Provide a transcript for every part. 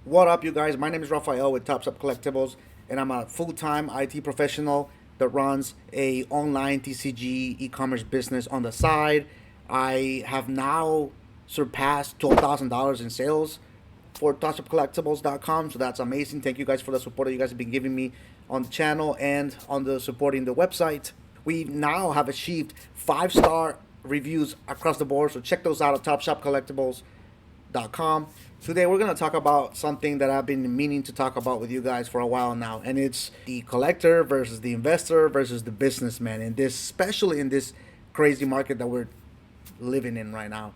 What up, you guys? My name is Rafael with Top Up Collectibles, and I'm a full-time IT professional that runs a online TCG e-commerce business on the side. I have now surpassed $12,000 in sales for touchupcollectibles.com, so that's amazing. Thank you guys for the support that you guys have been giving me on the channel and on the supporting the website. We now have achieved 5-star reviews across the board, so check those out at topshopcollectibles.com. Today we're going to talk about something that I've been meaning to talk about with you guys for a while now, and it's the collector versus the investor versus the businessman, and this especially in this crazy market that we're living in right now.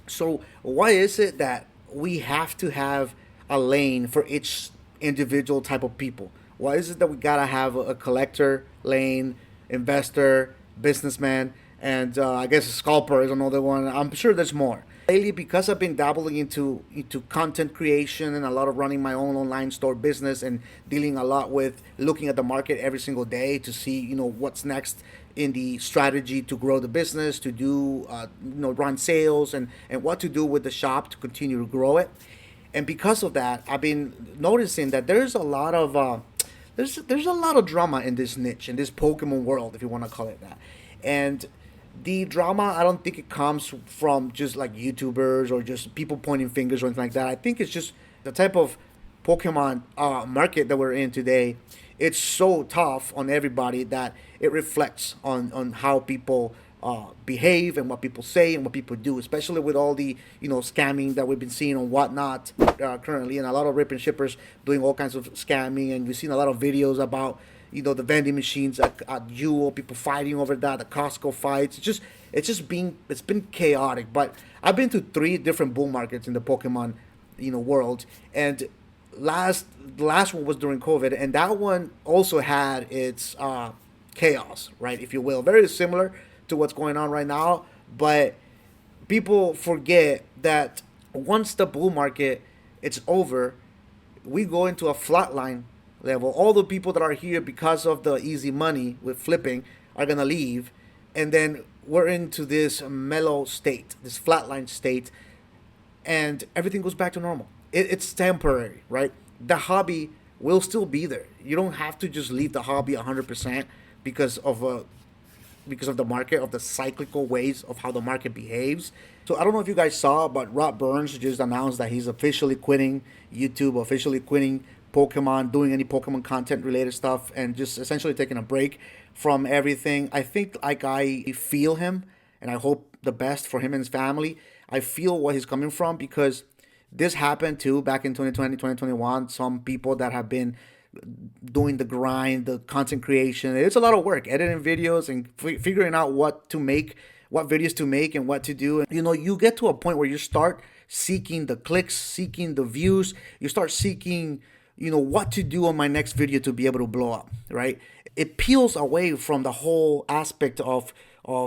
So why is it that we have to have a lane for each individual type of people? Why is it that we gotta have a collector lane, investor, businessman, and I guess a scalper is another one. I'm sure there's more. Lately, because I've been dabbling into content creation and a lot of running my own online store business and dealing a lot with looking at the market every single day to see what's next in the strategy to grow the business, to do run sales and what to do with the shop to continue to grow it. And because of that, I've been noticing that there's a lot of drama in this niche, in this Pokemon world, if you want to call it that. And the drama, I don't think it comes from just like YouTubers or just people pointing fingers or anything like that. I think it's just the type of Pokemon market that we're in today. It's so tough on everybody that it reflects on how people behave and what people say and what people do, especially with all the scamming that we've been seeing on whatnot currently, and a lot of rip and shippers doing all kinds of scamming, and we've seen a lot of videos about the vending machines at Jewel, people fighting over that, the Costco fights. It's been chaotic. But I've been to 3 different bull markets in the Pokemon world, and the last one was during COVID, and that one also had its chaos, right, if you will, very similar to what's going on right now. But people forget that once the bull market it's over, we go into a flatline level. All the people that are here because of the easy money with flipping are gonna leave, and then we're into this mellow state, this flatline state, and everything goes back to normal. It's temporary, right? The hobby will still be there. You don't have to just leave the hobby 100% because of the market, of the cyclical ways of how the market behaves. So I don't know if you guys saw, but Rob Burns just announced that he's officially quitting YouTube, officially quitting Pokemon, doing any Pokemon content related stuff, and just essentially taking a break from everything. I think like I feel him, and I hope the best for him and his family. I feel what he's coming from because this happened too back in 2020, 2021. Some people that have been doing the grind, the content creation. It's a lot of work, editing videos and figuring out what to make, what videos to make, and what to do. And you get to a point where you start seeking the clicks, seeking the views. You start seeking, what to do on my next video to be able to blow up, right? It peels away from the whole aspect of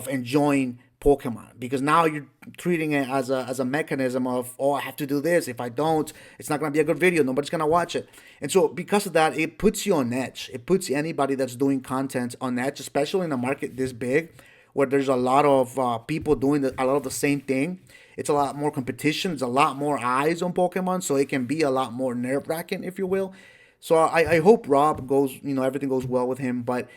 enjoying Pokemon, because now you're treating it as a mechanism of, oh, I have to do this. If I don't, it's not gonna be a good video. Nobody's gonna watch it. And so because of that, it puts you on edge. It puts anybody that's doing content on edge, especially in a market this big, where there's a lot of people doing a lot of the same thing. It's a lot more competition. It's a lot more eyes on Pokemon, so it can be a lot more nerve wracking, if you will. So I hope Rob goes, everything goes well with him. But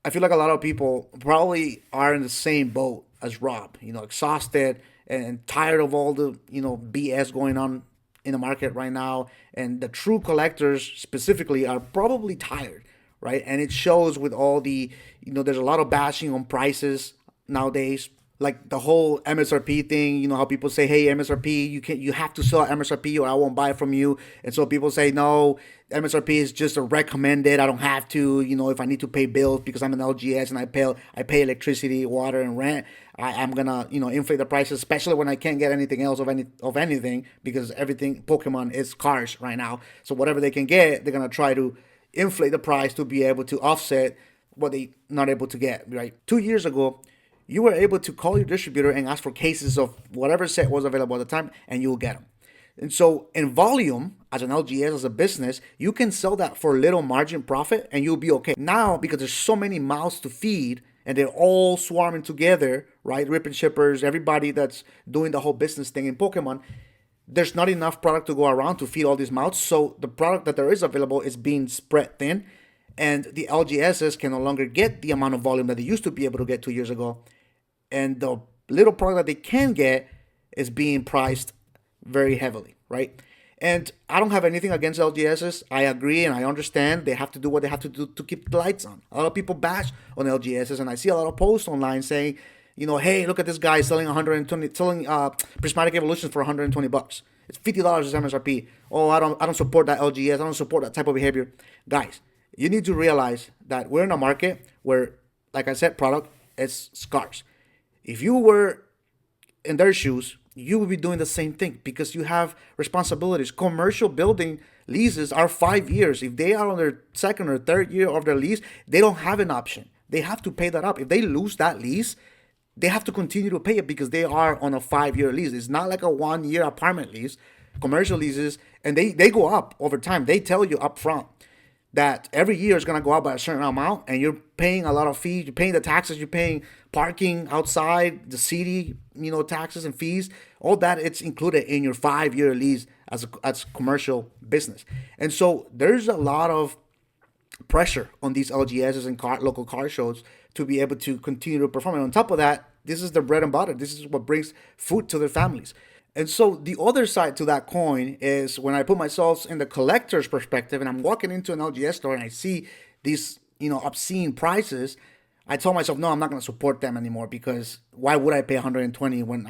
I feel like a lot of people probably are in the same boat as Rob, exhausted and tired of all the, BS going on in the market right now. And the true collectors specifically are probably tired, right? And it shows with all the, there's a lot of bashing on prices nowadays. Like the whole MSRP thing, how people say, hey, MSRP, you have to sell MSRP or I won't buy from you. And so people say, no, MSRP is just a recommended. I don't have to, if I need to pay bills because I'm an LGS and I pay electricity, water, and rent, I'm gonna, inflate the prices, especially when I can't get anything else of anything, because everything Pokemon is cars right now. So whatever they can get, they're gonna try to inflate the price to be able to offset what they not able to get, right? 2 years ago, you were able to call your distributor and ask for cases of whatever set was available at the time, and you will get them. And so in volume, as an LGS, as a business, you can sell that for little margin profit and you'll be okay. Now, because there's so many mouths to feed, and they're all swarming together, right? Ripping shippers, everybody that's doing the whole business thing in Pokemon. There's not enough product to go around to feed all these mouths. So the product that there is available is being spread thin, and the LGSs can no longer get the amount of volume that they used to be able to get 2 years ago. And the little product that they can get is being priced very heavily, right? And I don't have anything against LGSs. I agree and I understand they have to do what they have to do to keep the lights on. A lot of people bash on LGSs, and I see a lot of posts online saying, hey, look at this guy selling 120, selling prismatic evolutions for $120. It's $50 as MSRP. Oh, I don't support that LGS. I don't support that type of behavior. Guys, you need to realize that we're in a market where, like I said, product is scarce. If you were in their shoes, you would be doing the same thing because you have responsibilities. Commercial building leases are 5 years. If they are on their second or third year of their lease, they don't have an option. They have to pay that up. If they lose that lease, they have to continue to pay it because they are on a 5 year lease. It's not like a 1 year apartment lease, commercial leases, and they go up over time. They tell you up front that every year is going to go up by a certain amount, and you're paying a lot of fees. You're paying the taxes. You're paying parking outside, the city, taxes and fees. All that, it's included in your 5 year lease as commercial business. And so there's a lot of pressure on these LGSs and local car shows to be able to continue to perform. And on top of that, this is their bread and butter. This is what brings food to their families. And so the other side to that coin is when I put myself in the collector's perspective and I'm walking into an LGS store and I see these, obscene prices, I tell myself, no, I'm not going to support them anymore because why would I pay 120 when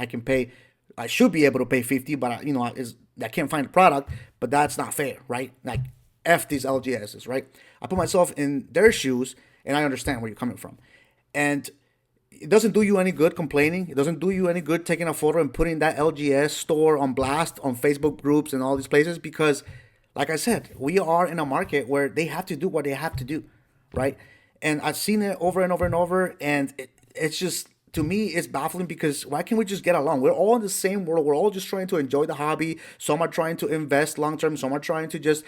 I should be able to pay 50, but I can't find the product, but that's not fair, right? Like F these LGSs, right? I put myself in their shoes and I understand where you're coming from. And it doesn't do you any good complaining. It doesn't do you any good taking a photo and putting that LGS store on blast on Facebook groups and all these places because, like I said, we are in a market where they have to do what they have to do, right? And I've seen it over and over and over, and it's just, to me, it's baffling because why can't we just get along? We're all in the same world. We're all just trying to enjoy the hobby. Some are trying to invest long term. Some are trying to just,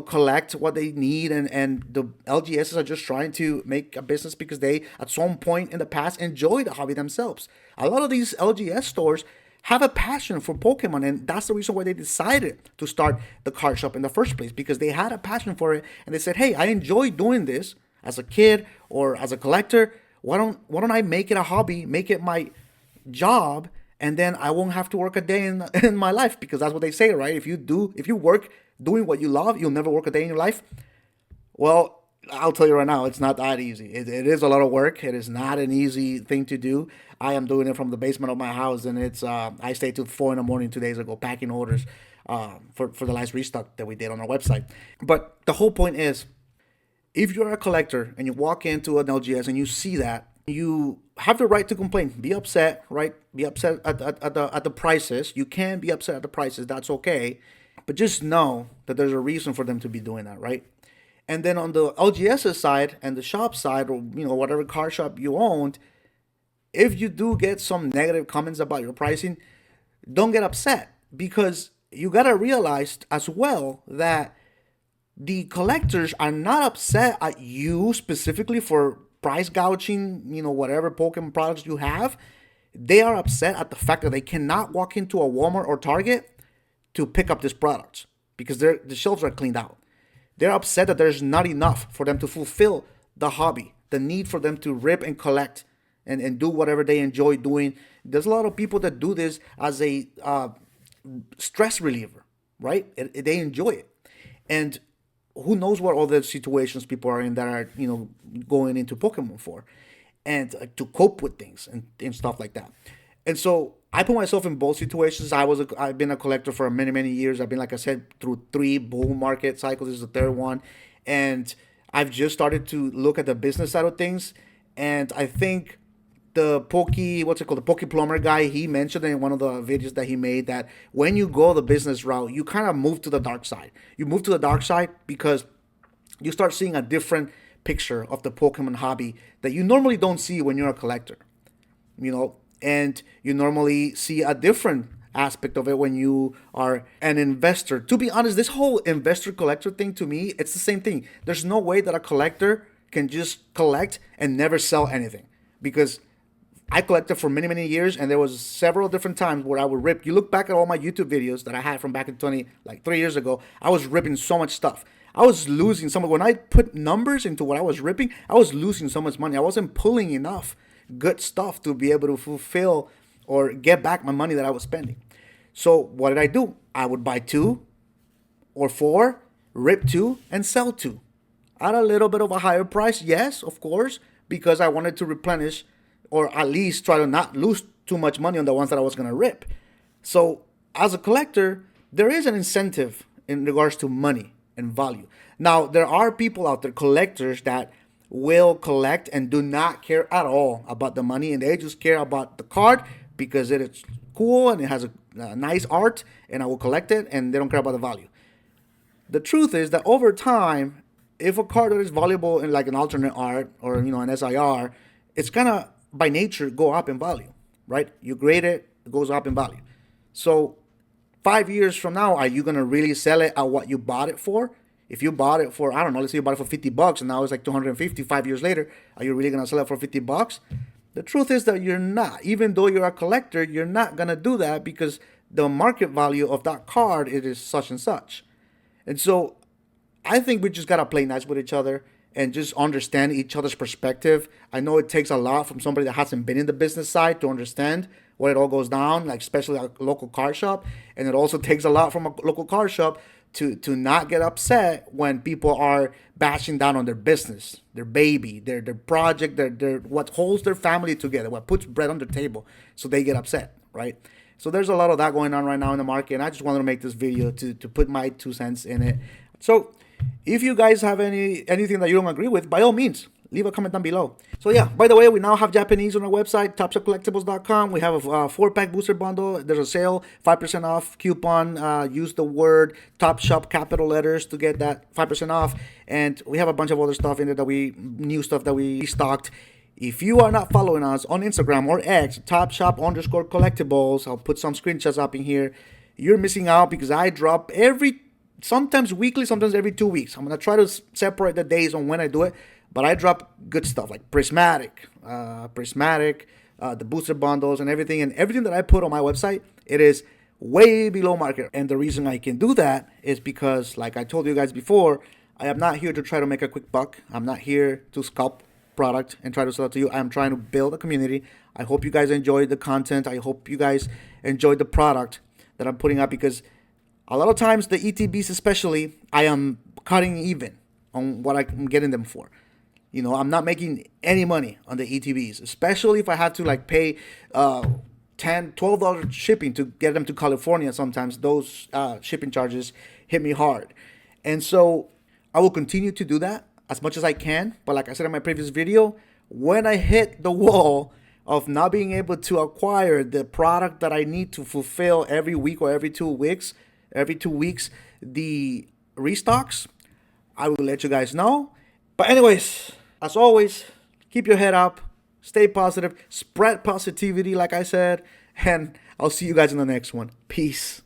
collect what they need. And the LGSs are just trying to make a business because they, at some point in the past, enjoyed the hobby themselves. A lot of these LGS stores have a passion for Pokemon, and that's the reason why they decided to start the card shop in the first place, because they had a passion for it and they said, hey, I enjoy doing this as a kid or as a collector. Why don't I make it a hobby, make it my job, and then I won't have to work a day in my life, because that's what they say, right? If you work doing what you love, you'll never work a day in your life. Well, I'll tell you right now, it's not that easy. It is a lot of work. It is not an easy thing to do. I am doing it from the basement of my house, and it's I stayed till 4 a.m. 2 days ago packing orders for the last restock that we did on our website. But the whole point is, if you're a collector and you walk into an LGS and you see that, you have the right to complain. Be upset, right? Be upset at the prices. You can be upset at the prices. That's okay. But just know that there's a reason for them to be doing that, right? And then on the LGS side and the shop side, or whatever car shop you owned, if you do get some negative comments about your pricing, don't get upset, because you gotta realize as well that the collectors are not upset at you specifically for price gouging, whatever Pokemon products you have. They are upset at the fact that they cannot walk into a Walmart or Target to pick up these products because the shelves are cleaned out. They're upset that there's not enough for them to fulfill the hobby, the need for them to rip and collect and do whatever they enjoy doing. There's a lot of people that do this as a stress reliever, right? They enjoy it. And who knows what other situations people are in that are, going into Pokemon for, and to cope with things and stuff like that. And so I put myself in both situations. I've been a collector for many, many years. I've been, like I said, through 3 bull market cycles. This is the third one. And I've just started to look at the business side of things. And I think the Poke Plumber guy, he mentioned in one of the videos that he made that when you go the business route, you kind of move to the dark side. You move to the dark side because you start seeing a different picture of the Pokemon hobby that you normally don't see when you're a collector, and you normally see a different aspect of it when you are an investor. To be honest, this whole investor collector thing, to me, it's the same thing. There's no way that a collector can just collect and never sell anything. because I collected for many, many years, and there was several different times where I would rip. You look back at all my YouTube videos that I had from back in 20, like 3 years ago, I was ripping so much stuff. I was losing some. When I put numbers into what I was ripping, I was losing so much money. I wasn't pulling enough good stuff to be able to fulfill or get back my money that I was spending. So what did I do? I would buy two or four, rip two, and sell two at a little bit of a higher price. Yes, of course, because I wanted to replenish or at least try to not lose too much money on the ones that I was going to rip. So as a collector, there is an incentive in regards to money and value. Now, there are people out there, collectors, that will collect and do not care at all about the money, and they just care about the card because it is cool and it has a nice art, and I will collect it, and they don't care about the value. The truth is that over time, if a card that is valuable in like an alternate art or an SIR, it's gonna by nature go up in value, right? You grade it, it goes up in value. So 5 years from now, are you gonna really sell it at what you bought it for? If you bought it for, I don't know, let's say you bought it for $50 and now it's like 250. 5 years later, are you really gonna sell it for $50? The truth is that you're not. Even though you're a collector, you're not gonna do that because the market value of that card, it is such and such. And so I think we just gotta play nice with each other and just understand each other's perspective. I know it takes a lot from somebody that hasn't been in the business side to understand what it all goes down, like especially a local car shop. And it also takes a lot from a local car shop to not get upset when people are bashing down on their business, their baby, their project, their what holds their family together, what puts bread on the table, so they get upset, right? So there's a lot of that going on right now in the market, and I just wanted to make this video to put my 2 cents in it. So if you guys have anything that you don't agree with, by all means, leave a comment down below. So yeah, by the way, we now have Japanese on our website, topshopcollectibles.com. We have a 4-pack booster bundle. There's a sale, 5% off coupon. Use the word Top Shop capital letters to get that 5% off. And we have a bunch of other stuff in there new stuff that we stocked. If you are not following us on Instagram or X, topshop_collectibles, I'll put some screenshots up in here. You're missing out because I drop sometimes weekly, sometimes every 2 weeks. I'm going to try to separate the days on when I do it, but I drop good stuff like Prismatic, the booster bundles and everything that I put on my website, it is way below market. And the reason I can do that is because, like I told you guys before, I am not here to try to make a quick buck. I'm not here to scalp product and try to sell it to you. I'm trying to build a community. I hope you guys enjoyed the content. I hope you guys enjoyed the product that I'm putting up, because a lot of times the ETBs especially, I am cutting even on what I'm getting them for. I'm not making any money on the ETBs, especially if I have to like pay $10, $12 shipping to get them to California. Sometimes those shipping charges hit me hard. And so I will continue to do that as much as I can. But like I said in my previous video, when I hit the wall of not being able to acquire the product that I need to fulfill every week or every 2 weeks, the restocks, I will let you guys know. But anyways, as always, keep your head up, stay positive, spread positivity like I said, and I'll see you guys in the next one. Peace.